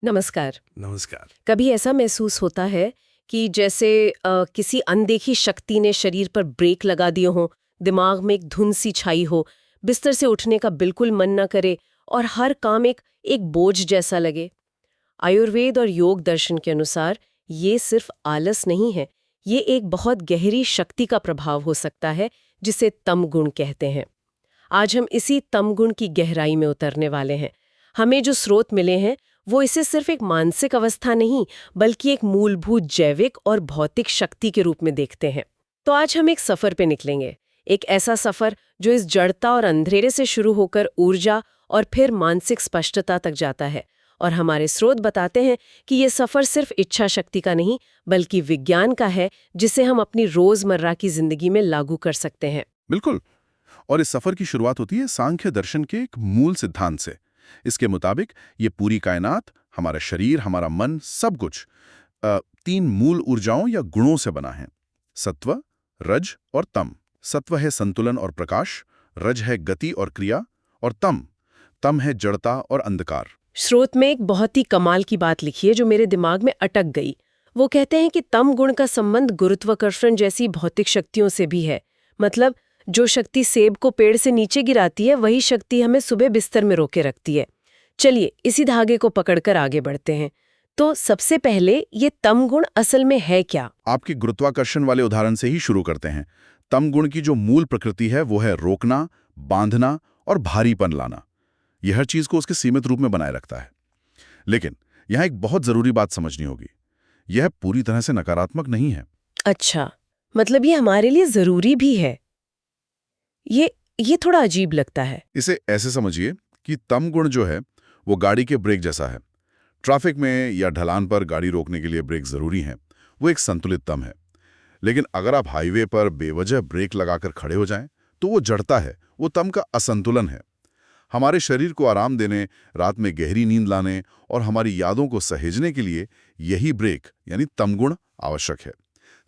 नमस्कार। नमस्कार। कभी ऐसा महसूस होता है कि जैसे किसी अनदेखी शक्ति ने शरीर पर ब्रेक लगा दिए हों, दिमाग में एक धुन सी छाई हो, बिस्तर से उठने का बिल्कुल मन न करे और हर काम एक बोझ जैसा लगे। आयुर्वेद और योग दर्शन के अनुसार ये सिर्फ आलस नहीं है, ये एक बहुत गहरी शक्ति का प्रभाव हो सकता है जिसे तम गुण कहते हैं। आज हम इसी तम गुण की गहराई में उतरने वाले हैं। हमें जो स्रोत मिले हैं वो इसे सिर्फ एक मानसिक अवस्था नहीं बल्कि एक मूलभूत जैविक और भौतिक शक्ति के रूप में देखते हैं। तो आज हम एक सफर पे निकलेंगे, एक ऐसा सफर जो इस जड़ता और अंधेरे से शुरू होकर ऊर्जा और फिर मानसिक स्पष्टता तक जाता है। और हमारे स्रोत बताते हैं कि ये सफर सिर्फ इच्छा शक्ति का नहीं बल्कि विज्ञान का है, जिसे हम अपनी रोजमर्रा की जिंदगी में लागू कर सकते हैं। बिल्कुल। और इस सफर की शुरुआत होती है सांख्य दर्शन के एक मूल सिद्धांत से। इसके मुताबिक ये पूरी कायनात, हमारा शरीर, हमारा मन, सब कुछ 3 मूल ऊर्जाओं या गुणों से बना है। सत्व, रज और तम। सत्व है संतुलन और प्रकाश, रज है गति और क्रिया, और तम है जड़ता और अंधकार। स्रोत में एक बहुत ही कमाल की बात लिखी है जो मेरे दिमाग में अटक गई। वो कहते हैं कि तम गुण का संबंध गुरुत्वाकर्षण जैसी भौतिक शक्तियों से भी है। मतलब जो शक्ति सेब को पेड़ से नीचे गिराती है, वही शक्ति हमें सुबह बिस्तर में रोके रखती है। चलिए इसी धागे को पकड़कर आगे बढ़ते हैं। तो सबसे पहले ये तम गुण असल में है क्या? आपके गुरुत्वाकर्षण वाले उदाहरण से ही शुरू करते हैं। तम गुण की जो मूल प्रकृति है वो है रोकना, बांधना और भारीपन लाना। यह हर चीज को उसके सीमित रूप में बनाए रखता है। लेकिन यहाँ एक बहुत जरूरी बात समझनी होगी, यह पूरी तरह से नकारात्मक नहीं है। अच्छा, मतलब ये हमारे लिए जरूरी भी है। ये थोड़ा अजीब लगता है। इसे ऐसे समझिए कि तम गुण जो है वो गाड़ी के ब्रेक जैसा है। ट्रैफिक में या ढलान पर गाड़ी रोकने के लिए ब्रेक जरूरी है, वो एक संतुलित तम है। लेकिन अगर आप हाईवे पर बेवजह ब्रेक लगाकर खड़े हो जाएं, तो वो जड़ता है, वो तम का असंतुलन है। हमारे शरीर को आराम देने, रात में गहरी नींद लाने और हमारी यादों को सहेजने के लिए यही ब्रेक यानी तम गुण आवश्यक है।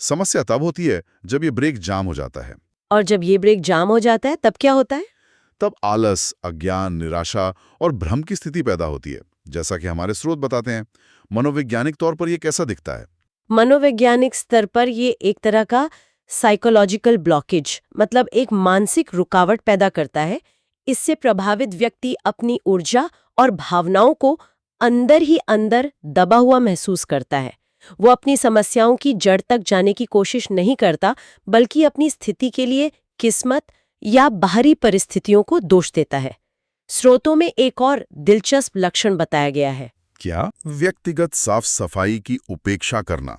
समस्या तब होती है जब ये ब्रेक जाम हो जाता है। और जब ये ब्रेक जाम हो जाता है तब क्या होता है? तब आलस, अज्ञान, निराशा और भ्रम की स्थिति पैदा होती है। जैसा कि हमारे स्रोत बताते हैं, मनोवैज्ञानिक तौर पर यह कैसा दिखता है? मनोवैज्ञानिक स्तर पर ये एक तरह का साइकोलॉजिकल ब्लॉकेज, मतलब एक मानसिक रुकावट पैदा करता है। इससे प्रभावित व्यक्ति अपनी ऊर्जा और भावनाओं को अंदर ही अंदर दबा हुआ महसूस करता है। वो अपनी समस्याओं की जड़ तक जाने की कोशिश नहीं करता, बल्कि अपनी स्थिति के लिए किस्मत या बाहरी परिस्थितियों को दोष देता है। स्रोतों में एक और दिलचस्प लक्षण बताया गया है। क्या? व्यक्तिगत साफ सफाई की उपेक्षा करना।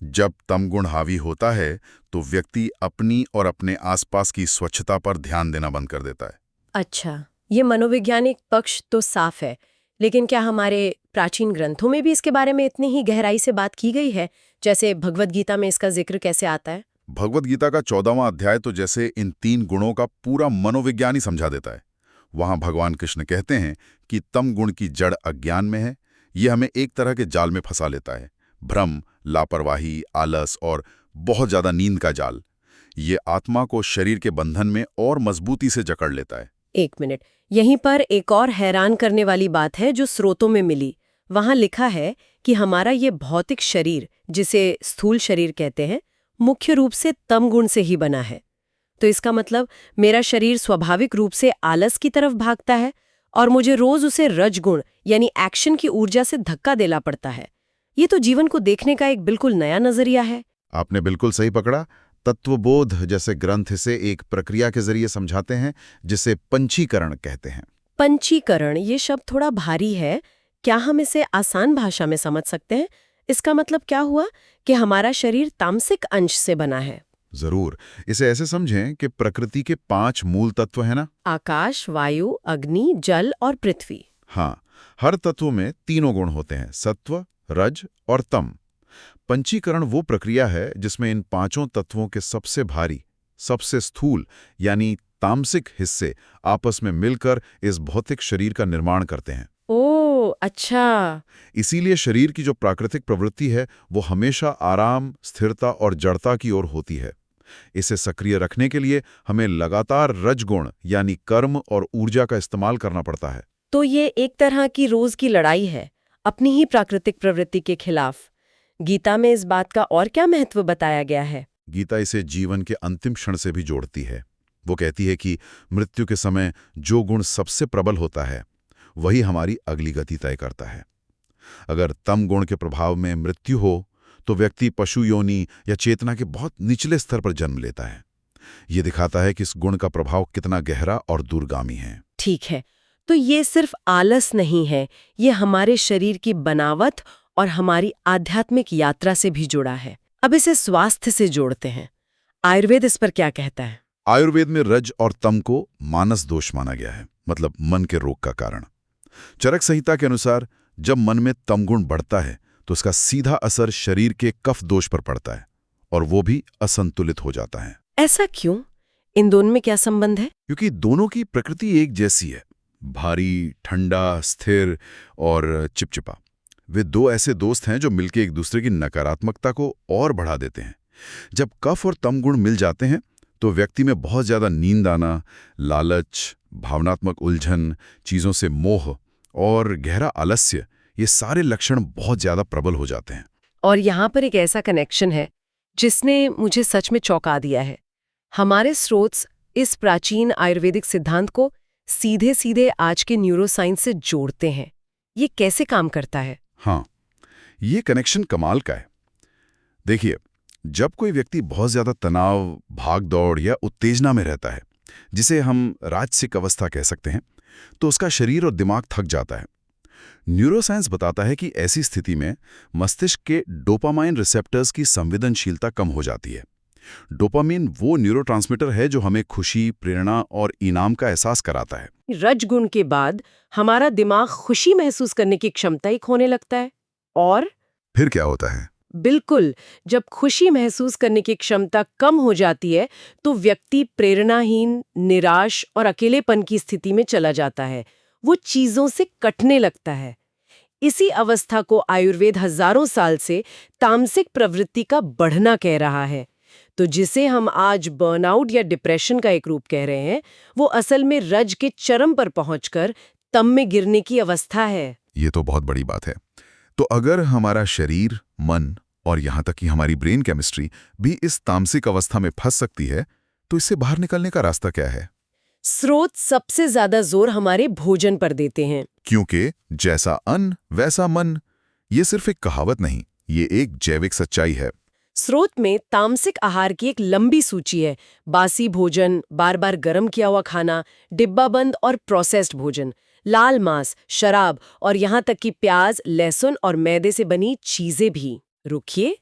जब तम गुण हावी होता है तो व्यक्ति अपनी और अपने आसपास की स्वच्छता पर ध्यान देना बंद कर देता है। अच्छा, ये मनोवैज्ञानिक पक्ष तो साफ है, लेकिन क्या हमारे प्राचीन ग्रंथों में भी इसके बारे में इतनी ही गहराई से बात की गई है? जैसे भगवद गीता में इसका जिक्र कैसे आता है? भगवद गीता का 14वां अध्याय तो जैसे इन 3 गुणों का पूरा मनोविज्ञान ही समझा देता है। वहां भगवान कृष्ण कहते हैं कि तम गुण की जड़ अज्ञान में है। यह हमें एक तरह के जाल में फंसा लेता है। भ्रम, लापरवाही, आलस और बहुत ज्यादा नींद का जाल। ये आत्मा को शरीर के बंधन में और मजबूती से जकड़ लेता है। एक मिनट, यहीं पर एक और हैरान करने वाली बात है जो स्रोतों में मिली। वहां लिखा है कि हमारा ये भौतिक शरीर, जिसे स्थूल शरीर कहते हैं, मुख्य रूप से तम गुण से ही बना है। तो इसका मतलब मेरा शरीर स्वाभाविक रूप से आलस की तरफ भागता है और मुझे रोज उसे रजगुण यानी एक्शन की ऊर्जा से धक्का देना पड़ता है। ये तो जीवन को देखने का एक बिल्कुल नया नजरिया है। आपने बिल्कुल सही पकड़ा। तत्वबोध जैसे ग्रंथ से एक प्रक्रिया के जरिए समझाते हैं जिसे पंचीकरण कहते हैं। पंचीकरण, ये शब्द थोड़ा भारी है, क्या हम इसे आसान भाषा में समझ सकते हैं? इसका मतलब क्या हुआ कि हमारा शरीर तामसिक अंश से बना है। जरूर। इसे ऐसे समझें कि प्रकृति के 5 मूल तत्व हैं ना? आकाश, वायु, अग्नि, जल और पृथ्वी। हाँ, हर तत्व में तीनों गुण होते हैं, सत्व, रज और तम। पंचीकरण वो प्रक्रिया है जिसमें इन 5 तत्वों के सबसे भारी, सबसे स्थूल यानी तामसिक हिस्से आपस में मिलकर इस भौतिक शरीर का निर्माण करते हैं। ओह, अच्छा। इसीलिए शरीर की जो प्राकृतिक प्रवृत्ति है वो हमेशा आराम, स्थिरता और जड़ता की ओर होती है। इसे सक्रिय रखने के लिए हमें लगातार रजगुण यानी कर्म और ऊर्जा का इस्तेमाल करना पड़ता है। तो ये एक तरह की रोज की लड़ाई है। अपनी ही प्राकृतिक प्रवृत्ति के खिलाफ। गीता में इस बात का और क्या महत्व बताया गया है? गीता इसे जीवन के अंतिम क्षण से भी जोड़ती है। वो कहती है कि मृत्यु के समय जो गुण सबसे प्रबल होता है वही हमारी अगली गति तय करता है। अगर तम गुण के प्रभाव में मृत्यु हो तो व्यक्ति पशु योनि या चेतना के बहुत निचले स्तर पर जन्म लेता है। ये दिखाता है कि इस गुण का प्रभाव कितना गहरा और दूरगामी है। ठीक है, तो ये सिर्फ आलस नहीं है, ये हमारे शरीर की बनावट और हमारी आध्यात्मिक यात्रा से भी जुड़ा है। अब इसे स्वास्थ्य से जोड़ते हैं। आयुर्वेद इस पर क्या कहता है? आयुर्वेद में रज और तम को मानस दोष माना गया है, मतलब मन के रोग का कारण। चरक संहिता के अनुसार जब मन में तम गुण बढ़ता है तो उसका सीधा असर शरीर के कफ दोष पर पड़ता है और वो भी असंतुलित हो जाता है। ऐसा क्यों? इन दोनों में क्या संबंध है? क्योंकि दोनों की प्रकृति एक जैसी है, भारी, ठंडा, स्थिर और चिपचिपा। वे दो ऐसे दोस्त हैं जो मिलकर एक दूसरे की नकारात्मकता को और बढ़ा देते हैं। जब कफ और तम गुण मिल जाते हैं तो व्यक्ति में बहुत ज्यादा नींद आना, लालच, भावनात्मक उलझन, चीजों से मोह और गहरा आलस्य, ये सारे लक्षण बहुत ज्यादा प्रबल हो जाते हैं। और यहाँ पर एक ऐसा कनेक्शन है जिसने मुझे सच में चौंका दिया है। हमारे स्रोत इस प्राचीन आयुर्वेदिक सिद्धांत को सीधे सीधे आज के न्यूरोसाइंस से जोड़ते हैं। ये कैसे काम करता है? हाँ, ये कनेक्शन कमाल का है। देखिए, जब कोई व्यक्ति बहुत ज्यादा तनाव, भाग-दौड़ या उत्तेजना में रहता है, जिसे हम राजसिक अवस्था कह सकते हैं, तो उसका शरीर और दिमाग थक जाता है। न्यूरोसाइंस बताता है कि ऐसी स्थिति में मस्तिष्क के डोपामाइन रिसेप्टर्स की संवेदनशीलता कम हो जाती है। डोपामाइन वो न्यूरोट्रांसमीटर है जो हमें खुशी, प्रेरणा और इनाम का एहसास कराता है। रजगुण के बाद हमारा दिमाग खुशी महसूस करने की क्षमता ही खोने लगता है। और फिर क्या होता है? बिल्कुल, जब खुशी महसूस करने की क्षमता कम हो जाती है तो व्यक्ति प्रेरणाहीन, निराश और अकेलेपन की स्थिति में चला जाता है। वो चीजों से कटने लगता है। इसी अवस्था को आयुर्वेद हजारों साल से तामसिक प्रवृत्ति का बढ़ना कह रहा है। तो जिसे हम आज बर्नआउट या डिप्रेशन का एक रूप कह रहे हैं, वो असल में रज के चरम पर पहुंचकर तम में गिरने की अवस्था है। ये तो बहुत बड़ी बात है। तो अगर हमारा शरीर, मन और यहाँ तक कि हमारी ब्रेन केमिस्ट्री भी इस तामसिक अवस्था में फंस सकती है, तो इससे बाहर निकलने का रास्ता क्या है? स्रोत सबसे ज्यादा जोर हमारे भोजन पर देते हैं। क्योंकि जैसा अन्न वैसा मन, ये सिर्फ एक कहावत नहीं, ये एक जैविक सच्चाई है। स्रोत में तामसिक आहार की एक लंबी सूची है। बासी भोजन, बार बार गर्म किया हुआ खाना, डिब्बाबंद और प्रोसेस्ड भोजन, लाल मांस, शराब और यहाँ तक कि प्याज, लहसुन और मैदे से बनी चीजें भी। रुकिए,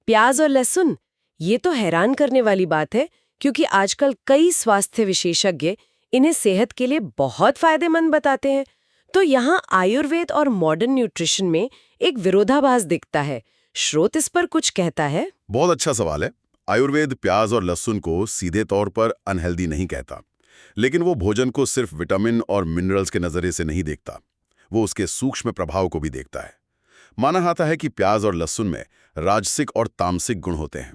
प्याज और लहसुन? ये तो हैरान करने वाली बात है, क्योंकि आजकल कई स्वास्थ्य विशेषज्ञ इन्हें सेहत के लिए बहुत फायदेमंद बताते हैं। तो यहाँ आयुर्वेद और मॉडर्न न्यूट्रिशन में एक विरोधाभास दिखता है। स्रोत इस पर कुछ कहता है? बहुत अच्छा सवाल है। आयुर्वेद प्याज और लहसुन को सीधे तौर पर अनहेल्दी नहीं कहता, लेकिन वो भोजन को सिर्फ विटामिन और मिनरल्स के नजरिए से नहीं देखता, वो उसके सूक्ष्म प्रभाव को भी देखता है। माना जाता है कि प्याज और लहसुन में राजसिक और तामसिक गुण होते हैं।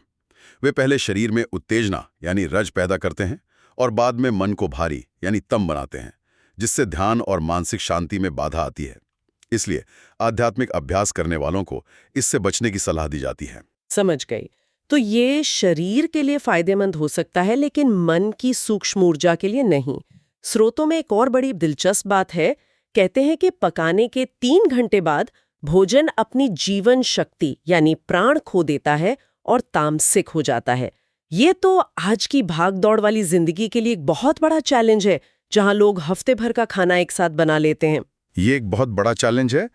वे पहले शरीर में उत्तेजना यानी रज पैदा करते हैं और बाद में मन को भारी यानी तम बनाते हैं, जिससे ध्यान और मानसिक शांति में बाधा आती है। इसलिए आध्यात्मिक अभ्यास करने वालों को इससे बचने की सलाह दी जाती है। समझ गई। तो ये शरीर के लिए फायदेमंद हो सकता है, लेकिन मन की सूक्ष्म ऊर्जा के लिए नहीं। स्रोतों में एक और बड़ी दिलचस्प बात है। कहते हैं कि पकाने के 3 घंटे बाद भोजन अपनी जीवन शक्ति यानी प्राण खो देता है और तामसिक हो जाता है। ये तो आज की भाग-दौड़ वाली जिंदगी के लिए एक बहुत बड़ा चैलेंज है, जहां लोग हफ्ते भर का खाना एक साथ बना लेते हैं। ये एक बहुत बड़ा चैलेंज है।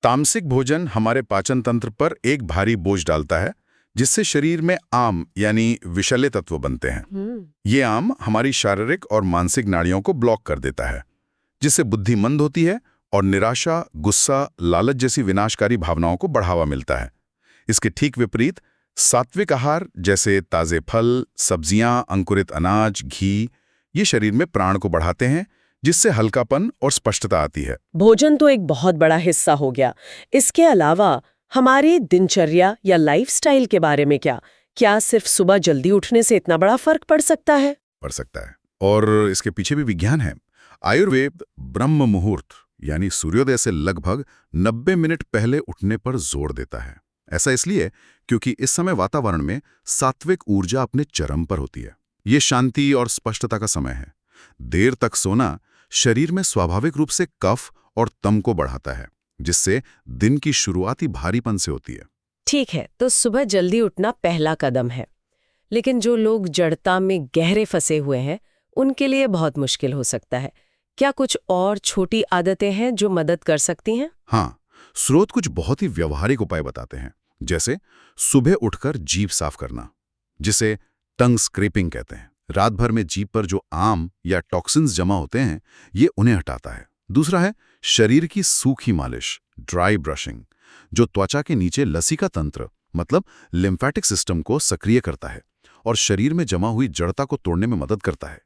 तामसिक भोजन हमारे पाचन तंत्र पर एक भारी बोझ डालता है, जिससे शरीर में आम यानी विषैले तत्व बनते हैं। ये आम हमारी शारीरिक और मानसिक नाड़ियों को ब्लॉक कर देता है, जिससे बुद्धि मंद होती है और निराशा, गुस्सा, लालच जैसी विनाशकारी भावनाओं को बढ़ावा मिलता है। इसके ठीक विपरीत सात्विक आहार जैसे ताजे फल, सब्जियां, अंकुरित अनाज, घी, ये शरीर में प्राण को बढ़ाते हैं, जिससे हल्कापन और स्पष्टता आती है। भोजन तो एक बहुत बड़ा हिस्सा हो गया। इसके अलावा हमारी दिनचर्या या लाइफस्टाइल के बारे में क्या सिर्फ सुबह जल्दी उठने से इतना बड़ा फर्क पड़ सकता है? पड़ सकता है, और इसके पीछे भी विज्ञान है। आयुर्वेद ब्रह्म मुहूर्त यानी सूर्योदय से लगभग 90 मिनट पहले उठने पर जोर देता है। ऐसा इसलिए क्योंकि इस समय वातावरण में सात्विक ऊर्जा अपने चरम पर होती है। ये शांति और स्पष्टता का समय है। देर तक सोना शरीर में स्वाभाविक रूप से कफ और तम को बढ़ाता है, जिससे दिन की शुरुआती भारीपन से होती है। ठीक है, तो सुबह जल्दी उठना पहला कदम है। लेकिन जो लोग जड़ता में गहरे फंसे हुए हैं, उनके लिए बहुत मुश्किल हो सकता है। क्या कुछ और छोटी आदतें हैं जो मदद कर सकती हैं? हाँ, स्रोत कुछ बहुत ही व्यवहारिक उपाय बताते हैं, जैसे सुबह उठकर जीभ साफ करना, जिसे टंग स्क्रैपिंग कहते हैं। रात भर में जीभ पर जो आम या टॉक्सिन्स जमा होते हैं, ये उन्हें हटाता है। दूसरा है शरीर की सूखी मालिश, ड्राई ब्रशिंग, जो त्वचा के नीचे लसिका तंत्र मतलब लिम्फेटिक सिस्टम को सक्रिय करता है और शरीर में जमा हुई जड़ता को तोड़ने में मदद करता है।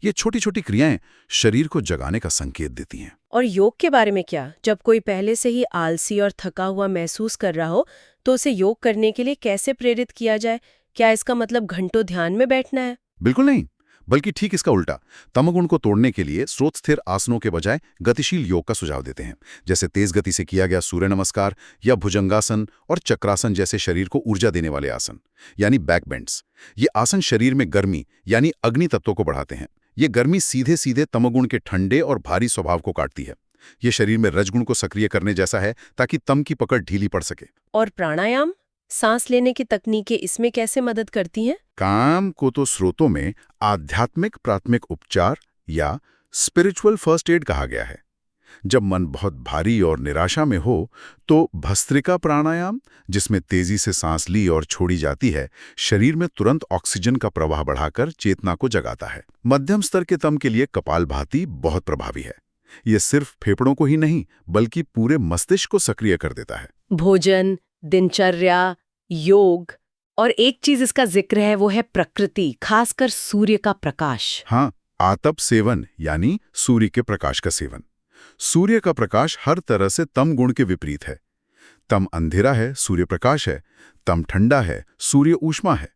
ये छोटी छोटी क्रियाएं शरीर को जगाने का संकेत देती हैं। और योग के बारे में क्या? जब कोई पहले से ही आलसी और थका हुआ महसूस कर रहा हो, तो उसे योग करने के लिए कैसे प्रेरित किया जाए? क्या इसका मतलब घंटों ध्यान में बैठना है? बिल्कुल नहीं, बल्कि ठीक इसका उल्टा। तमोगुण को तोड़ने के लिए स्रोत स्थिर आसनों के बजाय गतिशील योग का सुझाव देते हैं, जैसे तेज गति से किया गया सूर्य नमस्कार या भुजंगासन और चक्रासन जैसे शरीर को ऊर्जा देने वाले आसन, यानी बैक बेंड्स। ये आसन शरीर में गर्मी यानी अग्नि तत्वों को बढ़ाते हैं। ये गर्मी सीधे सीधे तमोगुण के ठंडे और भारी स्वभाव को काटती है। ये शरीर में रजगुण को सक्रिय करने जैसा है, ताकि तम की पकड़ ढीली पड़ सके। और प्राणायाम, सांस लेने की तकनीकें इसमें कैसे मदद करती हैं? काम को तो स्रोतों में आध्यात्मिक प्राथमिक उपचार या स्पिरिचुअल फर्स्ट एड कहा गया है। जब मन बहुत भारी और निराशा में हो तो भस्त्रिका प्राणायाम, जिसमें तेजी से सांस ली और छोड़ी जाती है, शरीर में तुरंत ऑक्सीजन का प्रवाह बढ़ाकर चेतना को जगाता है। मध्यम स्तर के तम के लिए कपालभाति बहुत प्रभावी है। ये सिर्फ फेफड़ों को ही नहीं बल्कि पूरे मस्तिष्क को सक्रिय कर देता है। भोजन, दिनचर्या, योग, और एक चीज इसका जिक्र है, वो है प्रकृति, खासकर सूर्य का प्रकाश। हाँ, आतप सेवन यानी सूर्य के प्रकाश का सेवन। सूर्य का प्रकाश हर तरह से तम गुण के विपरीत है। तम अंधेरा है, सूर्य प्रकाश है। तम ठंडा है, सूर्य ऊष्मा है।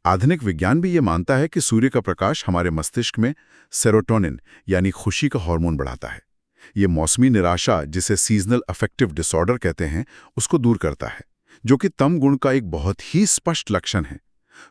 आधुनिक विज्ञान भी ये मानता है कि सूर्य का प्रकाश हमारे मस्तिष्क में सेरोटोनिन यानी खुशी का हार्मोन बढ़ाता है। ये मौसमी निराशा, जिसे सीजनल अफेक्टिव डिसऑर्डर कहते हैं, उसको दूर करता है, जो कि तम गुण का एक बहुत ही स्पष्ट लक्षण है।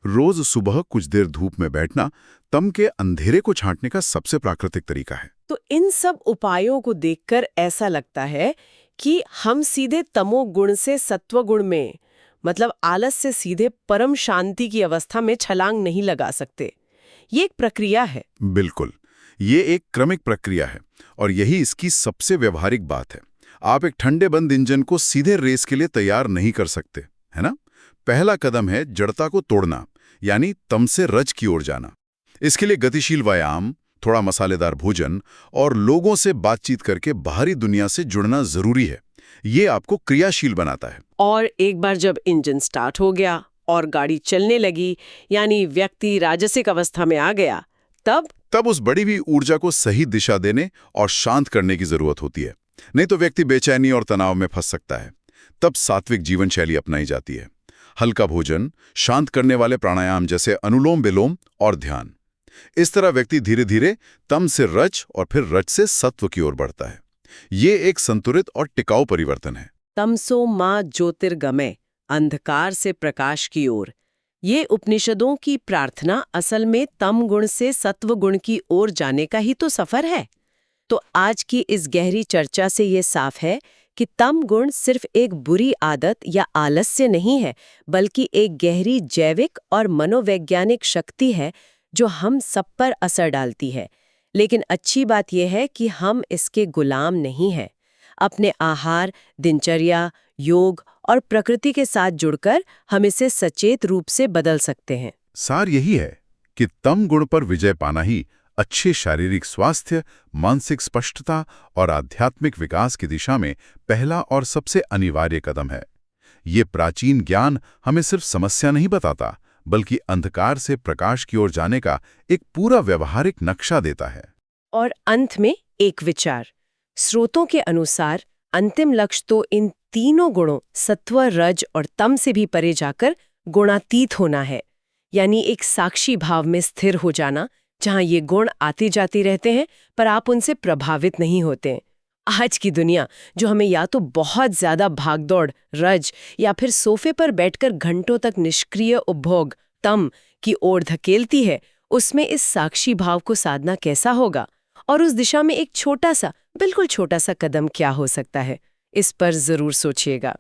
रोज सुबह कुछ देर धूप में बैठना तम के अंधेरे को छांटने का सबसे प्राकृतिक तरीका है। तो इन सब उपायों को देखकर ऐसा लगता है कि हम सीधे तमोगुण से सत्वगुण में, मतलब आलस से सीधे परम शांति की अवस्था में छलांग नहीं लगा सकते। ये एक प्रक्रिया है। बिल्कुल, ये एक क्रमिक प्रक्रिया है और यही इसकी सबसे व्यवहारिक बात है। आप एक ठंडे बंद इंजन को सीधे रेस के लिए तैयार नहीं कर सकते, है ना? पहला कदम है जड़ता को तोड़ना, यानी तम से रज की ओर जाना। इसके लिए गतिशील व्यायाम, थोड़ा मसालेदार भोजन और लोगों से बातचीत करके बाहरी दुनिया से जुड़ना जरूरी है। ये आपको क्रियाशील बनाता है। और एक बार जब इंजन स्टार्ट हो गया और गाड़ी चलने लगी, यानी व्यक्ति राजसिक अवस्था में आ गया, तब उस बढ़ी हुई ऊर्जा को सही दिशा देने और शांत करने की जरूरत होती है। नहीं तो व्यक्ति बेचैनी और तनाव में फंस सकता है। तब सात्विक जीवन शैली अपनाई जाती है। हल्का भोजन, शांत करने वाले प्राणायाम जैसे अनुलोम विलोम और ध्यान। इस तरह व्यक्ति धीरे धीरे तम से रज और फिर रज से सत्व की ओर बढ़ता है। ये एक संतुलित और टिकाऊ परिवर्तन है। तमसो मां ज्योतिर्गमय, अंधकार से प्रकाश की ओर। ये उपनिषदों की प्रार्थना असल में तम गुण से सत्व गुण की ओर जाने का ही तो सफर है। तो आज की इस गहरी चर्चा से ये साफ है कि तम गुण सिर्फ एक बुरी आदत या आलस्य नहीं है, बल्कि एक गहरी जैविक और मनोवैज्ञानिक शक्ति है जो हम सब पर असर डालती है। लेकिन अच्छी बात यह है कि हम इसके गुलाम नहीं हैं। अपने आहार, दिनचर्या, योग और प्रकृति के साथ जुड़कर हम इसे सचेत रूप से बदल सकते हैं। सार यही है कि तम गुण पर विजय पाना ही अच्छे शारीरिक स्वास्थ्य, मानसिक स्पष्टता और आध्यात्मिक विकास की दिशा में पहला और सबसे अनिवार्य कदम है। ये प्राचीन ज्ञान हमें सिर्फ समस्या नहीं बताता, बल्कि अंधकार से प्रकाश की ओर जाने का एक पूरा व्यवहारिक नक्शा देता है। और अंत में एक विचार। स्रोतों के अनुसार अंतिम लक्ष्य तो इन तीनों गुणों सत्व, रज और तम से भी परे जाकर गुणातीत होना है, यानी एक साक्षी भाव में स्थिर हो जाना, जहां ये गुण आते जाते रहते हैं पर आप उनसे प्रभावित नहीं होते। आज की दुनिया जो हमें या तो बहुत ज्यादा भागदौड़, रज या फिर सोफे पर बैठकर घंटों तक निष्क्रिय उपभोग, तम की ओर धकेलती है, उसमें इस साक्षी भाव को साधना कैसा होगा और उस दिशा में एक छोटा सा, बिल्कुल छोटा सा कदम क्या हो सकता है, इस पर जरूर सोचिएगा।